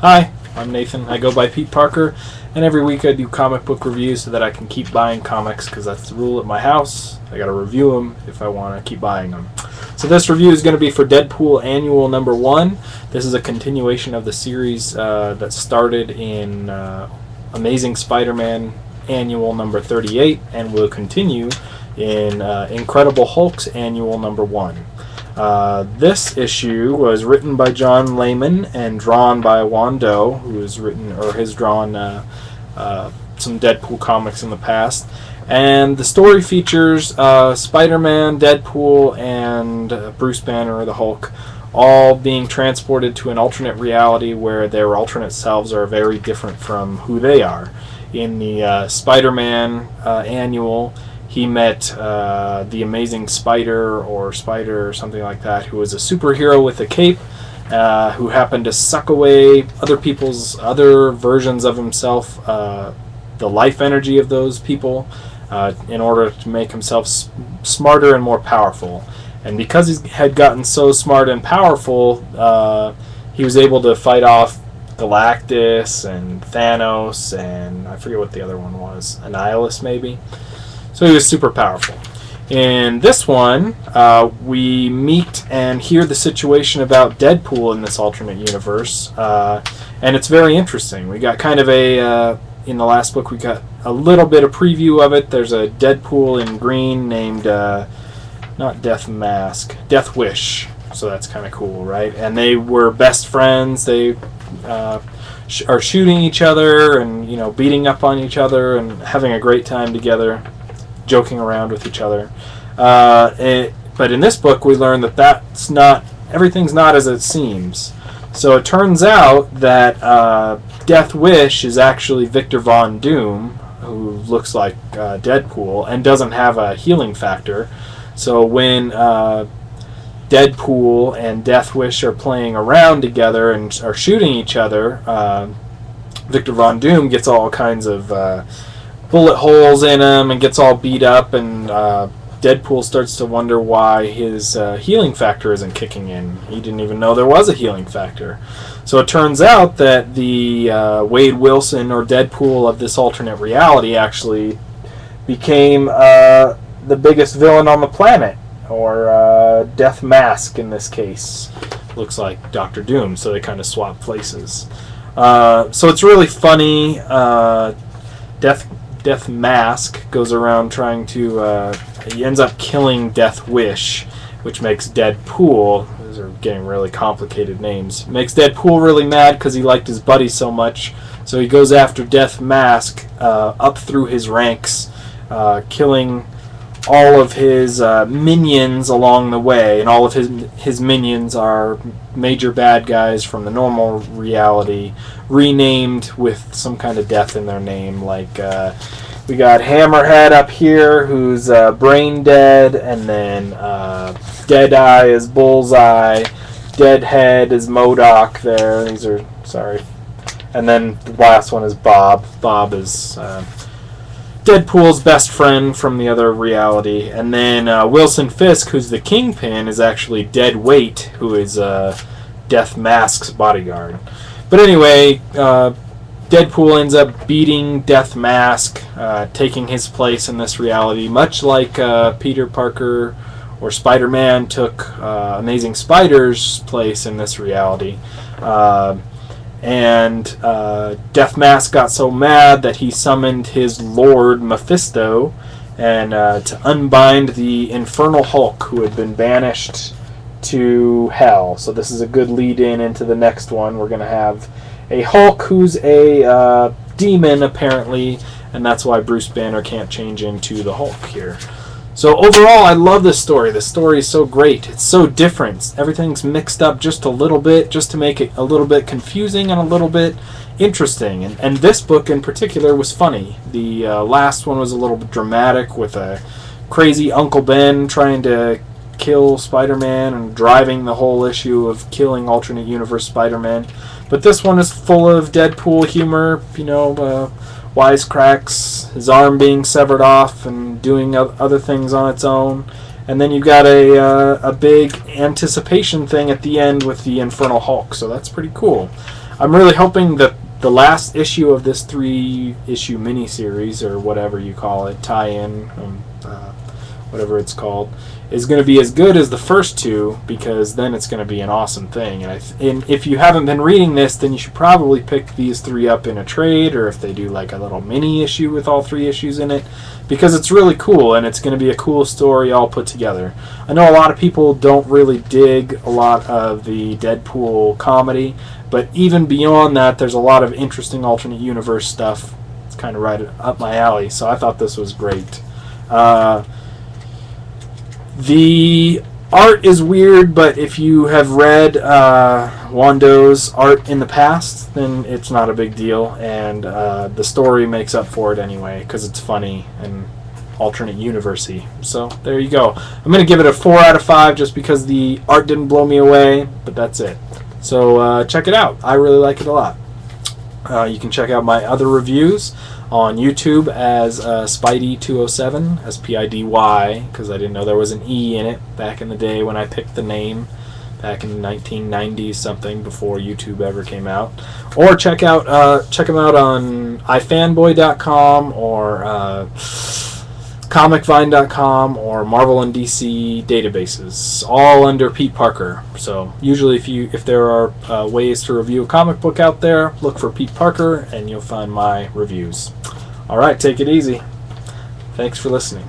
Hi, I'm Nathan. I go by Peteparker, and every week I do comic book reviews so that I can keep buying comics, because that's the rule at my house. I gotta review them if I want to keep buying them. So this review is going to be for Deadpool Annual Number 1. This is a continuation of the series that started in Amazing Spider-Man Annual Number 38 and will continue in Incredible Hulk's Annual Number 1. This issue was written by John Layman and drawn by Wando, who has drawn some Deadpool comics in the past. And the story features Spider-Man, Deadpool, and Bruce Banner, the Hulk, all being transported to an alternate reality where their alternate selves are very different from who they are. In the Spider-Man annual, he met the Amazing Spider or something like that, who was a superhero with a cape, who happened to suck away other versions of himself, the life energy of those people, in order to make himself smarter and more powerful. And because he had gotten so smart and powerful, he was able to fight off Galactus and Thanos, and I forget what the other one was, Annihilus maybe. So he was super powerful. In this one, we meet and hear the situation about Deadpool in this alternate universe, and it's very interesting. We got kind of in the last book, we got a little bit of preview of it. There's a Deadpool in green named, not Death Mask, Death Wish. So that's kind of cool, right? And they were best friends. They are shooting each other and, beating up on each other and having a great time together, joking around with each other. But in this book, we learn that everything's not as it seems. So it turns out that Death Wish is actually Victor Von Doom, who looks like Deadpool and doesn't have a healing factor. So when Deadpool and Death Wish are playing around together and are shooting each other, Victor Von Doom gets all kinds of bullet holes in him and gets all beat up, and Deadpool starts to wonder why his healing factor isn't kicking in. He didn't even know there was a healing factor. So it turns out that the Wade Wilson, or Deadpool of this alternate reality, actually became the biggest villain on the planet, or Death Mask in this case. Looks like Dr. Doom, so they kind of swap places. So it's really funny. Death Mask goes around trying to... he ends up killing Death Wish, which makes Deadpool... These are getting really complicated names. Makes Deadpool really mad because he liked his buddy so much. So he goes after Death Mask up through his ranks, killing all of his minions along the way. And all of his minions are major bad guys from the normal reality, renamed with some kind of death in their name. Like, we got Hammerhead up here, who's brain dead, and then Deadeye is Bullseye, Deadhead is MODOK there. These are, sorry. And then the last one is Bob. Bob is Deadpool's best friend from the other reality. And then Wilson Fisk, who's the Kingpin, is actually Dead Weight, who is Death Mask's bodyguard. But anyway, Deadpool ends up beating Death Mask, taking his place in this reality, much like Peteparker or Spider-Man took Amazing Spider's place in this reality. And Death Mask got so mad that he summoned his lord Mephisto and to unbind the Infernal Hulk, who had been banished to Hell. So this is a good lead-in into the next one. We're going to have a Hulk who's a demon, apparently, and that's why Bruce Banner can't change into the Hulk here. So overall, I love this story. The story is so great. It's so different. Everything's mixed up just a little bit, just to make it a little bit confusing and a little bit interesting. And this book in particular was funny. The last one was a little bit dramatic, with a crazy Uncle Ben trying to kill Spider-Man and driving the whole issue of killing alternate universe Spider-Man. But this one is full of Deadpool humor, wisecracks, his arm being severed off and doing other things on its own. And then you got a big anticipation thing at the end with the Infernal Hulk, so that's pretty cool. I'm really hoping that the last issue of this 3-issue miniseries, or whatever you call it, tie-in, whatever it's called, is going to be as good as the first 2, because then it's going to be an awesome thing. And if you haven't been reading this, then you should probably pick these 3 up in a trade, or if they do like a little mini issue with all 3 issues in it, because it's really cool, and it's going to be a cool story all put together. I know a lot of people don't really dig a lot of the Deadpool comedy, but even beyond that, there's a lot of interesting alternate universe stuff. It's kind of right up my alley, so I thought this was great. The art is weird, but if you have read Wando's art in the past, then it's not a big deal, and the story makes up for it anyway, because it's funny and alternate universe-y. So there you go. I'm going to give it a 4 out of 5 just because the art didn't blow me away, but that's it. So check it out. I really like it a lot. You can check out my other reviews on YouTube as Spidey207, S-P-I-D-Y, because I didn't know there was an E in it back in the day when I picked the name, back in the 1990s something, before YouTube ever came out. Or check them out on ifanboy.com or comicvine.com or Marvel and DC databases, all under Pete Parker. So usually if there are ways to review a comic book out there, look for Pete Parker and you'll find my reviews. Alright, take it easy. Thanks for listening.